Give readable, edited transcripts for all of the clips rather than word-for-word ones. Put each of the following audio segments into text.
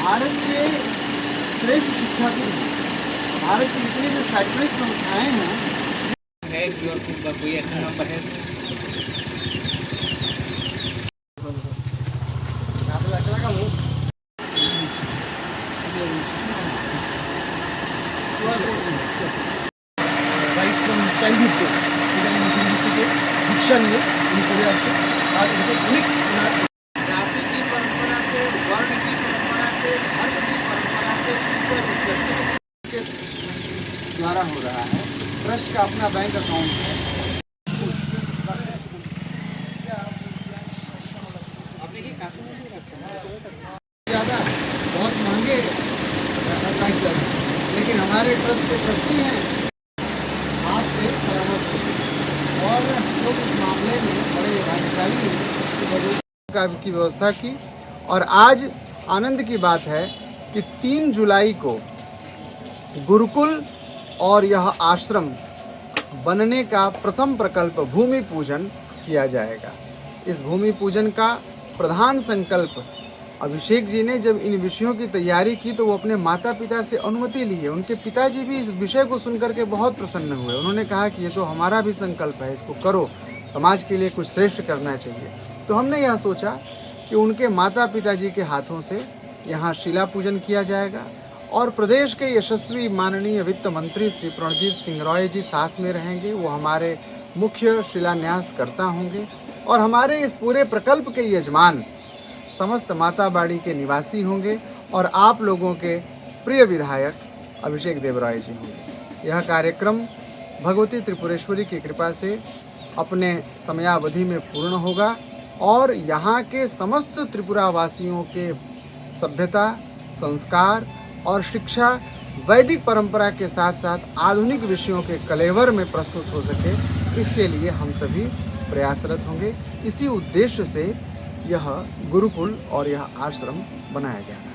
भारत के श्रेष्ठ शिक्षा गुरु, भारत की जितनी भी शैक्षणिक संस्थाएं हैं है कि और कोई ऐसा नंबर है राइट फ्रॉम चाइल्डहुड डेज शिक्षा लिए पुढे असते आज अनेक जाति की परंपरा से, वर्ण की परंपरा से, धर्म की परंपरा से ऊपर उठकर के द्वारा हो रहा है। ट्रस्ट का अपना बैंक अकाउंट है। ज़्यादा बहुत महंगे एडवाइजर हैं, लेकिन हमारे ट्रस्ट के ट्रस्टी हैं आपसे परामर्श और हम लोग इस मामले में बड़े भाग्यशाली हैं की व्यवस्था की। और आज आनंद की बात है कि 3 जुलाई को गुरुकुल और यह आश्रम बनने का प्रथम प्रकल्प भूमि पूजन किया जाएगा। इस भूमि पूजन का प्रधान संकल्प अभिषेक जी ने जब इन विषयों की तैयारी की तो वो अपने माता पिता से अनुमति ली है। उनके पिताजी भी इस विषय को सुनकर के बहुत प्रसन्न हुए। उन्होंने कहा कि ये तो हमारा भी संकल्प है, इसको करो, समाज के लिए कुछ श्रेष्ठ करना चाहिए। तो हमने यह सोचा कि उनके माता पिताजी के हाथों से यहाँ शिला पूजन किया जाएगा और प्रदेश के यशस्वी माननीय वित्त मंत्री श्री प्रणजीत सिंह रॉय जी साथ में रहेंगे। वो हमारे मुख्य शिलान्यास करता होंगे और हमारे इस पूरे प्रकल्प के यजमान समस्त माताबाड़ी के निवासी होंगे और आप लोगों के प्रिय विधायक अभिषेक देव रॉय जी होंगे। यह कार्यक्रम भगवती त्रिपुरेश्वरी की कृपा से अपने समयावधि में पूर्ण होगा और यहाँ के समस्त त्रिपुरा वासियों के सभ्यता, संस्कार और शिक्षा वैदिक परंपरा के साथ साथ आधुनिक विषयों के कलेवर में प्रस्तुत हो सके, इसके लिए हम सभी प्रयासरत होंगे। इसी उद्देश्य से यह गुरुकुल और यह आश्रम बनाया जा रहा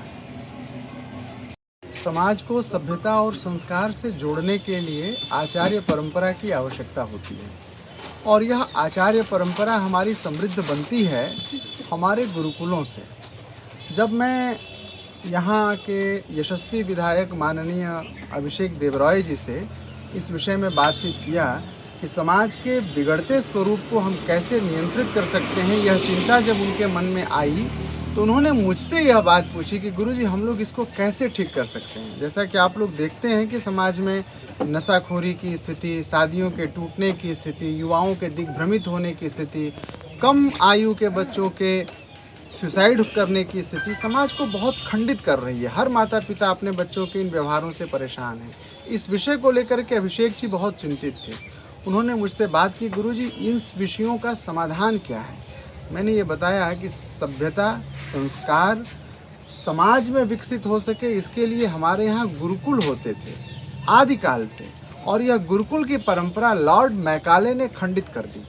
है। समाज को सभ्यता और संस्कार से जोड़ने के लिए आचार्य परंपरा की आवश्यकता होती है और यह आचार्य परंपरा हमारी समृद्ध बनती है हमारे गुरुकुलों से। जब मैं यहाँ के यशस्वी विधायक माननीय अभिषेक देव रॉय जी से इस विषय में बातचीत किया कि समाज के बिगड़ते स्वरूप को हम कैसे नियंत्रित कर सकते हैं, यह चिंता जब उनके मन में आई तो उन्होंने मुझसे यह बात पूछी कि गुरुजी हम लोग इसको कैसे ठीक कर सकते हैं। जैसा कि आप लोग देखते हैं कि समाज में नशाखोरी की स्थिति, शादियों के टूटने की स्थिति, युवाओं के दिग्भ्रमित होने की स्थिति, कम आयु के बच्चों के सुसाइड करने की स्थिति समाज को बहुत खंडित कर रही है। हर माता पिता अपने बच्चों के इन व्यवहारों से परेशान हैं। इस विषय को लेकर के अभिषेक जी बहुत चिंतित थे। उन्होंने मुझसे बात की, गुरुजी इस विषयों का समाधान क्या है। मैंने ये बताया कि सभ्यता, संस्कार समाज में विकसित हो सके, इसके लिए हमारे यहाँ गुरुकुल होते थे आदिकाल से और यह गुरुकुल की परंपरा लॉर्ड मैकाले ने खंडित कर दी।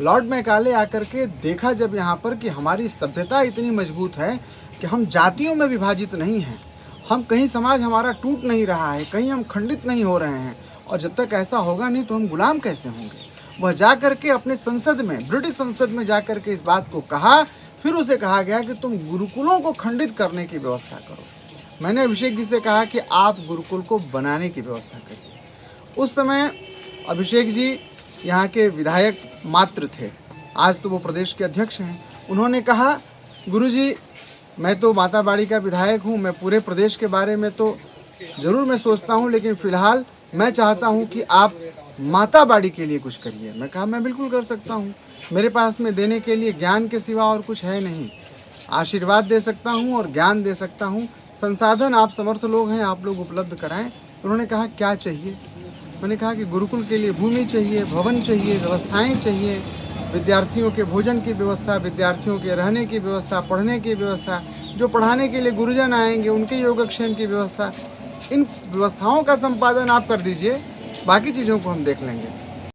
लॉर्ड मैकाले आकर के देखा जब यहाँ पर कि हमारी सभ्यता इतनी मजबूत है कि हम जातियों में विभाजित नहीं हैं, हम कहीं समाज हमारा टूट नहीं रहा है, कहीं हम खंडित नहीं हो रहे हैं और जब तक ऐसा होगा नहीं तो हम गुलाम कैसे होंगे। वह जा कर के अपने संसद में, ब्रिटिश संसद में जा कर के इस बात को कहा। फिर उसे कहा गया कि तुम गुरुकुलों को खंडित करने की व्यवस्था करो। मैंने अभिषेक जी से कहा कि आप गुरुकुल को बनाने की व्यवस्था करिए। उस समय अभिषेक जी यहाँ के विधायक मात्र थे, आज तो वो प्रदेश के अध्यक्ष हैं। उन्होंने कहा, गुरुजी मैं तो माताबाड़ी का विधायक हूँ, मैं पूरे प्रदेश के बारे में तो ज़रूर मैं सोचता हूँ, लेकिन फ़िलहाल मैं चाहता हूँ कि आप माताबाड़ी के लिए कुछ करिए। मैं कहा मैं बिल्कुल कर सकता हूँ, मेरे पास में देने के लिए ज्ञान के सिवा और कुछ है नहीं। आशीर्वाद दे सकता हूँ और ज्ञान दे सकता हूँ, संसाधन आप समर्थ लोग हैं, आप लोग उपलब्ध कराएं। उन्होंने कहा क्या चाहिए। मैंने कहा कि गुरुकुल के लिए भूमि चाहिए, भवन चाहिए, व्यवस्थाएं चाहिए, विद्यार्थियों के भोजन की व्यवस्था, विद्यार्थियों के रहने की व्यवस्था, पढ़ने की व्यवस्था, जो पढ़ाने के लिए गुरुजन आएंगे उनके योगक्षेम की व्यवस्था। इन व्यवस्थाओं का संपादन आप कर दीजिए, बाकी चीज़ों को हम देख लेंगे।